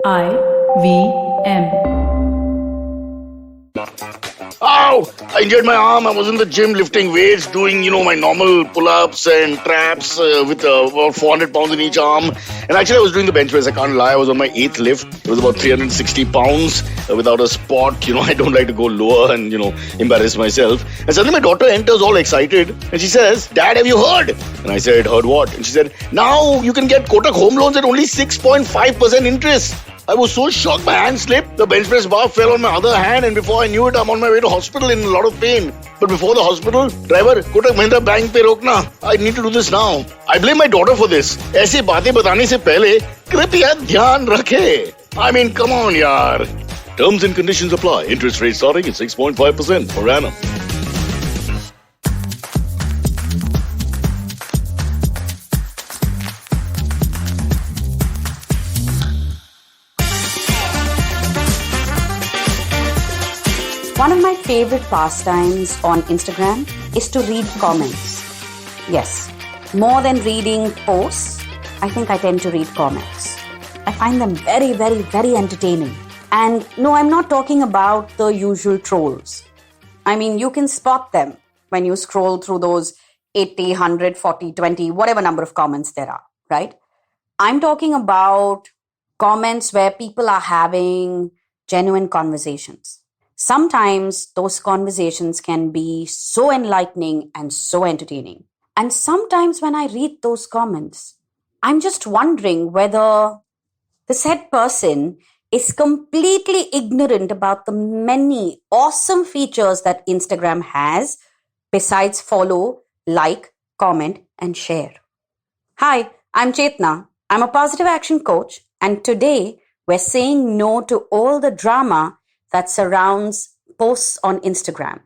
IVM. Ow! I injured my arm. I was in the gym lifting weights, doing, my normal pull-ups and traps with about 400 pounds in each arm. And actually, I was doing the bench press. I can't lie. I was on my 8th lift. It was about 360 pounds without a spot. I don't like to go lower and, embarrass myself. And suddenly my daughter enters all excited and she says, "Dad, have you heard?" And I said, "Heard what?" And she said, "Now you can get Kotak home loans at only 6.5% interest." I was so shocked, my hand slipped, the bench press bar fell on my other hand, and before I knew it, I'm on my way to hospital in a lot of pain. But before the hospital, driver, Kotak Mahindra Bank पे रोकना. I need to do this now. I blame my daughter for this. ऐसी बातें बताने से पहले कृपया ध्यान रखे. I mean, come on, yaar. Terms and conditions apply. Interest rate starting at 6.5% per annum. One of my favorite pastimes on Instagram is to read comments. Yes, more than reading posts, I think I tend to read comments. I find them very, very, very entertaining. And no, I'm not talking about the usual trolls. I mean, you can spot them when you scroll through those 80, 100, 40, 20, whatever number of comments there are, right? I'm talking about comments where people are having genuine conversations. Sometimes those conversations can be so enlightening and so entertaining. And sometimes when I read those comments, I'm just wondering whether the said person is completely ignorant about the many awesome features that Instagram has besides follow, like, comment, and share. Hi, I'm Chetna. I'm a positive action coach, and today we're saying no to all the drama that surrounds posts on Instagram.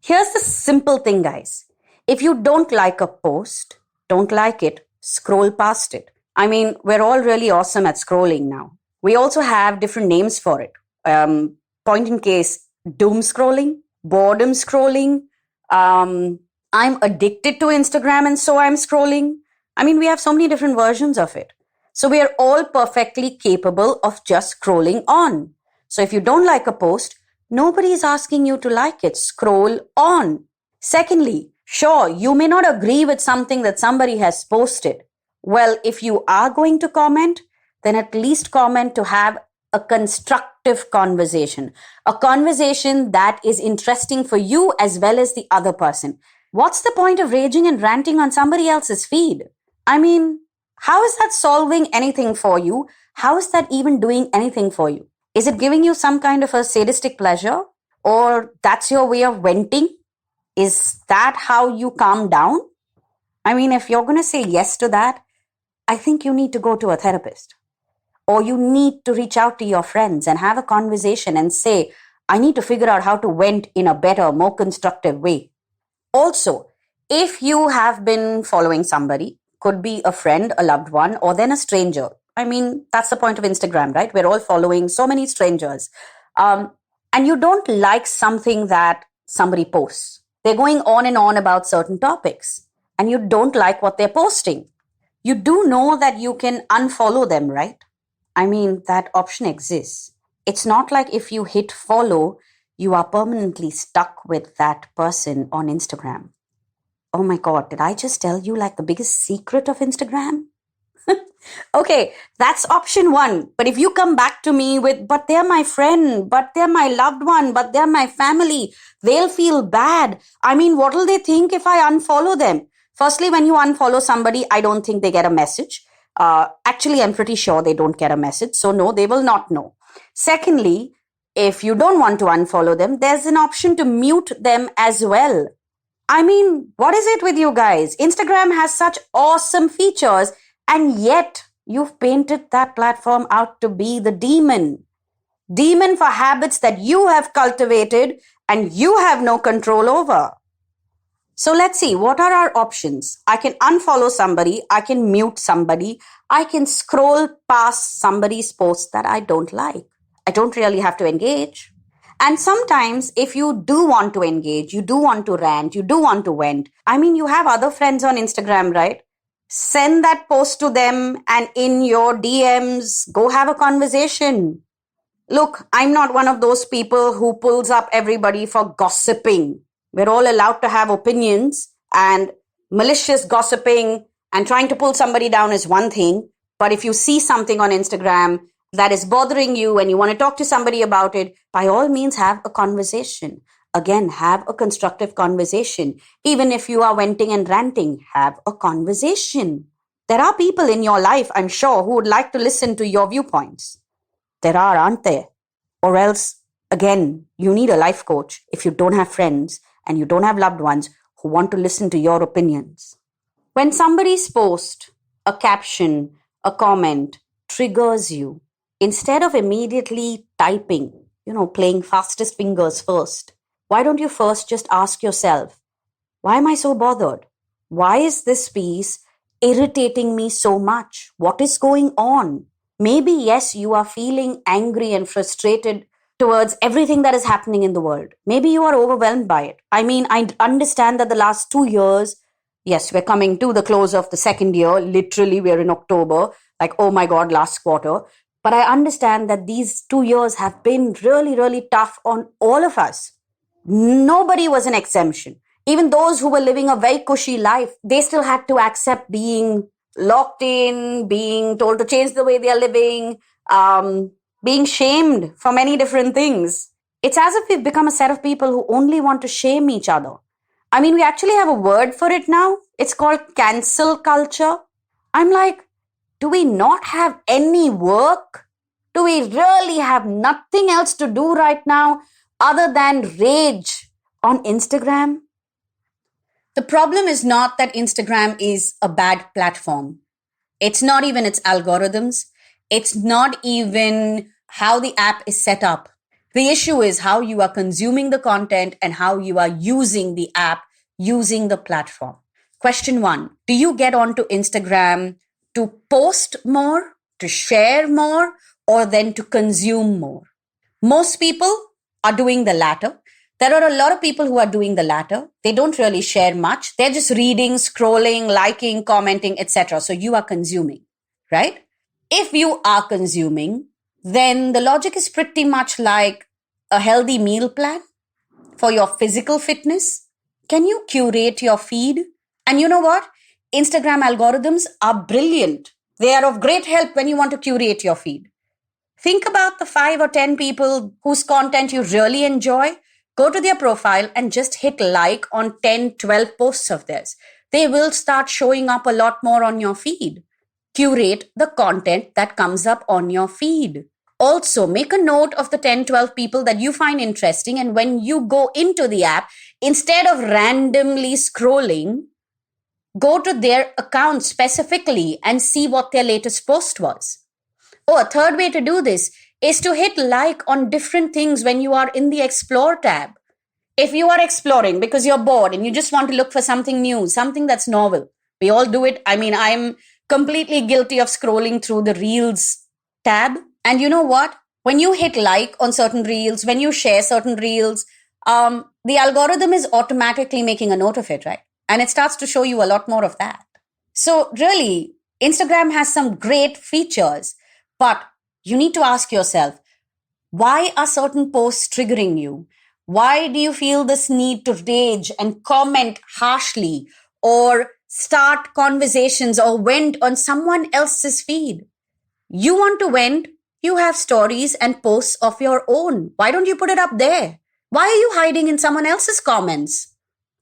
Here's the simple thing, guys. If you don't like a post, don't like it, scroll past it. I mean, we're all really awesome at scrolling now. We also have different names for it. Point in case, doom scrolling, boredom scrolling. I'm addicted to Instagram and so I'm scrolling. I mean, we have so many different versions of it. So we are all perfectly capable of just scrolling on. So if you don't like a post, nobody is asking you to like it. Scroll on. Secondly, sure, you may not agree with something that somebody has posted. Well, if you are going to comment, then at least comment to have a constructive conversation. A conversation that is interesting for you as well as the other person. What's the point of raging and ranting on somebody else's feed? I mean, how is that solving anything for you? How is that even doing anything for you? Is it giving you some kind of a sadistic pleasure? Or that's your way of venting? Is that how you calm down? I mean, if you're going to say yes to that, I think you need to go to a therapist. Or you need to reach out to your friends and have a conversation and say, I need to figure out how to vent in a better, more constructive way. Also, if you have been following somebody, could be a friend, a loved one, or then a stranger. I mean, that's the point of Instagram, right? We're all following so many strangers. And you don't like something that somebody posts. They're going on and on about certain topics. And you don't like what they're posting. You do know that you can unfollow them, right? I mean, that option exists. It's not like if you hit follow, you are permanently stuck with that person on Instagram. Oh my God, did I just tell you like the biggest secret of Instagram? Okay, that's option one. But if you come back to me with, but they're my friend, but they're my loved one, but they're my family, they'll feel bad. I mean, what will they think if I unfollow them? Firstly, when you unfollow somebody, I don't think they get a message. Actually, I'm pretty sure they don't get a message. So no, they will not know. Secondly, if you don't want to unfollow them, there's an option to mute them as well. I mean, what is it with you guys? Instagram has such awesome features, and yet you've painted that platform out to be the demon. Demon for habits that you have cultivated and you have no control over. So let's see, what are our options? I can unfollow somebody, I can mute somebody, I can scroll past somebody's post that I don't like. I don't really have to engage. And sometimes if you do want to engage, you do want to rant, you do want to vent, I mean, you have other friends on Instagram, right? Send that post to them and in your DMs, go have a conversation. Look, I'm not one of those people who pulls up everybody for gossiping. We're all allowed to have opinions, and malicious gossiping and trying to pull somebody down is one thing. But if you see something on Instagram that is bothering you and you want to talk to somebody about it, by all means, have a conversation. Again, have a constructive conversation. Even if you are venting and ranting, have a conversation. There are people in your life, I'm sure, who would like to listen to your viewpoints. There are, aren't there? Or else, again, you need a life coach if you don't have friends and you don't have loved ones who want to listen to your opinions. When somebody's post, a caption, a comment triggers you, instead of immediately typing, playing fastest fingers first, why don't you first just ask yourself, why am I so bothered? Why is this piece irritating me so much? What is going on? Maybe, yes, you are feeling angry and frustrated towards everything that is happening in the world. Maybe you are overwhelmed by it. I mean, I understand that the last 2 years, yes, we're coming to the close of the second year. Literally, we're in October. Like, oh my God, last quarter. But I understand that these 2 years have been really, really tough on all of us. Nobody was an exemption. Even those who were living a very cushy life, they still had to accept being locked in, being told to change the way they are living, being shamed for many different things. It's as if we've become a set of people who only want to shame each other. I mean, we actually have a word for it now. It's called cancel culture. I'm like, do we not have any work? Do we really have nothing else to do right now other than rage on Instagram? The problem is not that Instagram is a bad platform. It's not even its algorithms. It's not even how the app is set up. The issue is how you are consuming the content and how you are using the app, using the platform. Question 1, do you get onto Instagram to post more, to share more, or then to consume more? Most people are doing the latter. There are a lot of people who are doing the latter. They don't really share much. They're just reading, scrolling, liking, commenting, etc. So you are consuming, right? If you are consuming, then the logic is pretty much like a healthy meal plan for your physical fitness. Can you curate your feed? And you know what? Instagram algorithms are brilliant. They are of great help when you want to curate your feed. Think about the 5 or 10 people whose content you really enjoy. Go to their profile and just hit like on 10, 12 posts of theirs. They will start showing up a lot more on your feed. Curate the content that comes up on your feed. Also, make a note of the 10, 12 people that you find interesting, and when you go into the app, instead of randomly scrolling, go to their account specifically and see what their latest post was. Oh, a third way to do this is to hit like on different things when you are in the Explore tab. If you are exploring because you're bored and you just want to look for something new, something that's novel, we all do it. I mean, I'm completely guilty of scrolling through the Reels tab. And you know what? When you hit like on certain Reels, when you share certain Reels, the algorithm is automatically making a note of it, right? And it starts to show you a lot more of that. So really, Instagram has some great features, but you need to ask yourself, why are certain posts triggering you? Why do you feel this need to rage and comment harshly or start conversations or vent on someone else's feed? You want to vent? You have stories and posts of your own. Why don't you put it up there? Why are you hiding in someone else's comments?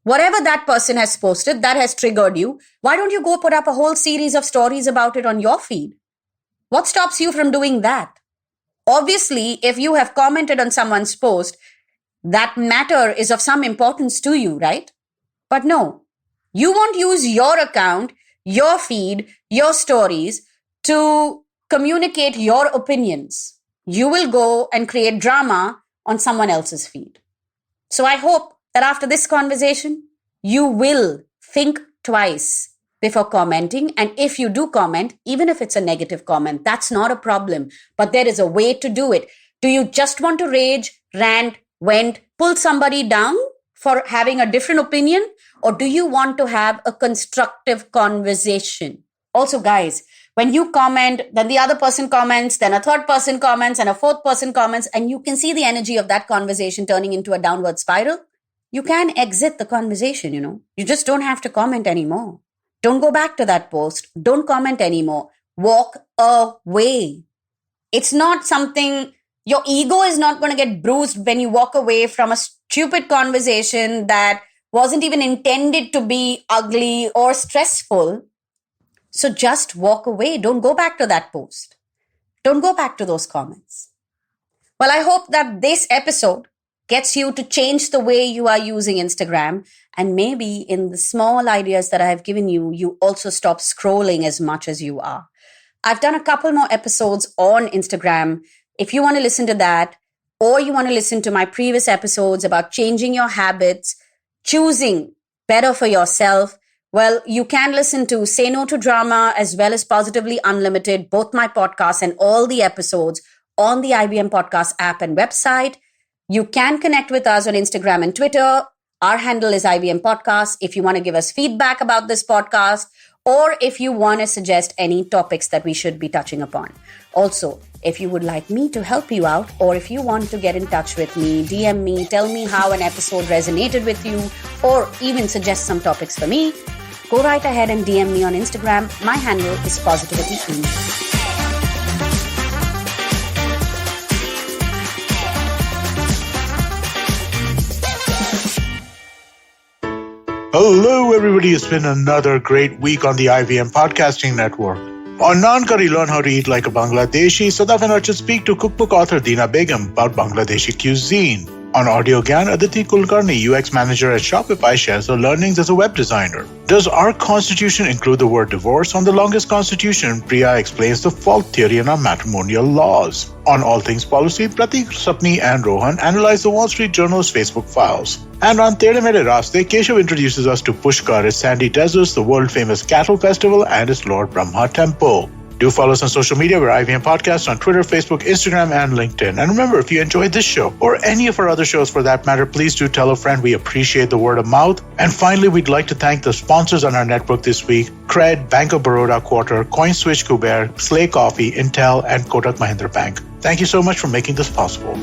Whatever that person has posted that has triggered you, why don't you go put up a whole series of stories about it on your feed? What stops you from doing that? Obviously, if you have commented on someone's post, that matter is of some importance to you, right? But no, you won't use your account, your feed, your stories to communicate your opinions. You will go and create drama on someone else's feed. So I hope that after this conversation, you will think twice before commenting. And if you do comment, even if it's a negative comment, that's not a problem. But there is a way to do it. Do you just want to rage, rant, vent, pull somebody down for having a different opinion, or do you want to have a constructive conversation? Also, guys, when you comment, then the other person comments, then a third person comments, and a fourth person comments, and you can see the energy of that conversation turning into a downward spiral. You can exit the conversation, You just don't have to comment anymore. Don't go back to that post. Don't comment anymore. Walk away. It's not something, your ego is not going to get bruised when you walk away from a stupid conversation that wasn't even intended to be ugly or stressful. So just walk away. Don't go back to that post. Don't go back to those comments. Well, I hope that this episode gets you to change the way you are using Instagram. And maybe in the small ideas that I have given you, you also stop scrolling as much as you are. I've done a couple more episodes on Instagram. If you want to listen to that, or you want to listen to my previous episodes about changing your habits, choosing better for yourself, well, you can listen to Say No to Drama as well as Positively Unlimited, both my podcasts and all the episodes on the IVM Podcast app and website. You can connect with us on Instagram and Twitter. Our handle is IVM Podcast. If you want to give us feedback about this podcast, or if you want to suggest any topics that we should be touching upon. Also, if you would like me to help you out, or if you want to get in touch with me, DM me, tell me how an episode resonated with you, or even suggest some topics for me, go right ahead and DM me on Instagram. My handle is PositivityIn. Hello, everybody. It's been another great week on the IVM Podcasting Network. On Naan Curry, learn how to eat like a Bangladeshi. Sadaf and Archit speak to cookbook author Dina Begum about Bangladeshi cuisine. On Audio Gyan, Aditi Kulkarni, UX manager at Shopify, shares her learnings as a web designer. Does our constitution include the word divorce? On The Longest Constitution, Priya explains the fault theory in our matrimonial laws. On All Things Policy, Pratik, Sapni and Rohan analyze the Wall Street Journal's Facebook files. And on Tere Mere Raste, Keshav introduces us to Pushkar, its sandy deserts, the world-famous cattle festival, and its Lord Brahma temple. Do follow us on social media. We're IVM Podcast on Twitter, Facebook, Instagram, and LinkedIn. And remember, if you enjoyed this show, or any of our other shows for that matter, please do tell a friend. We appreciate the word of mouth. And finally, we'd like to thank the sponsors on our network this week: Cred, Bank of Baroda Quarter, CoinSwitch Kuber, Slay Coffee, Intel, and Kotak Mahindra Bank. Thank you so much for making this possible.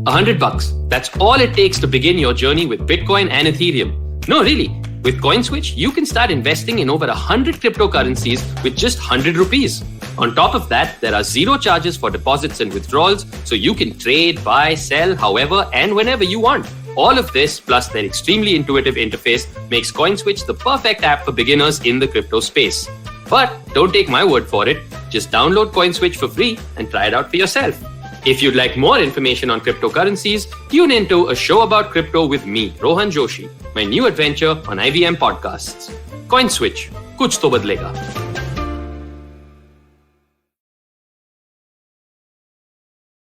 $100. That's all it takes to begin your journey with Bitcoin and Ethereum. No, really. With CoinSwitch, you can start investing in over 100 cryptocurrencies with just 100 rupees. On top of that, there are zero charges for deposits and withdrawals, so you can trade, buy, sell, however and whenever you want. All of this, plus their extremely intuitive interface, makes CoinSwitch the perfect app for beginners in the crypto space. But don't take my word for it. Just download CoinSwitch for free and try it out for yourself. If you'd like more information on cryptocurrencies, tune into a show about crypto with me, Rohan Joshi, my new adventure on IVM Podcasts. CoinSwitch, kuch to badlega.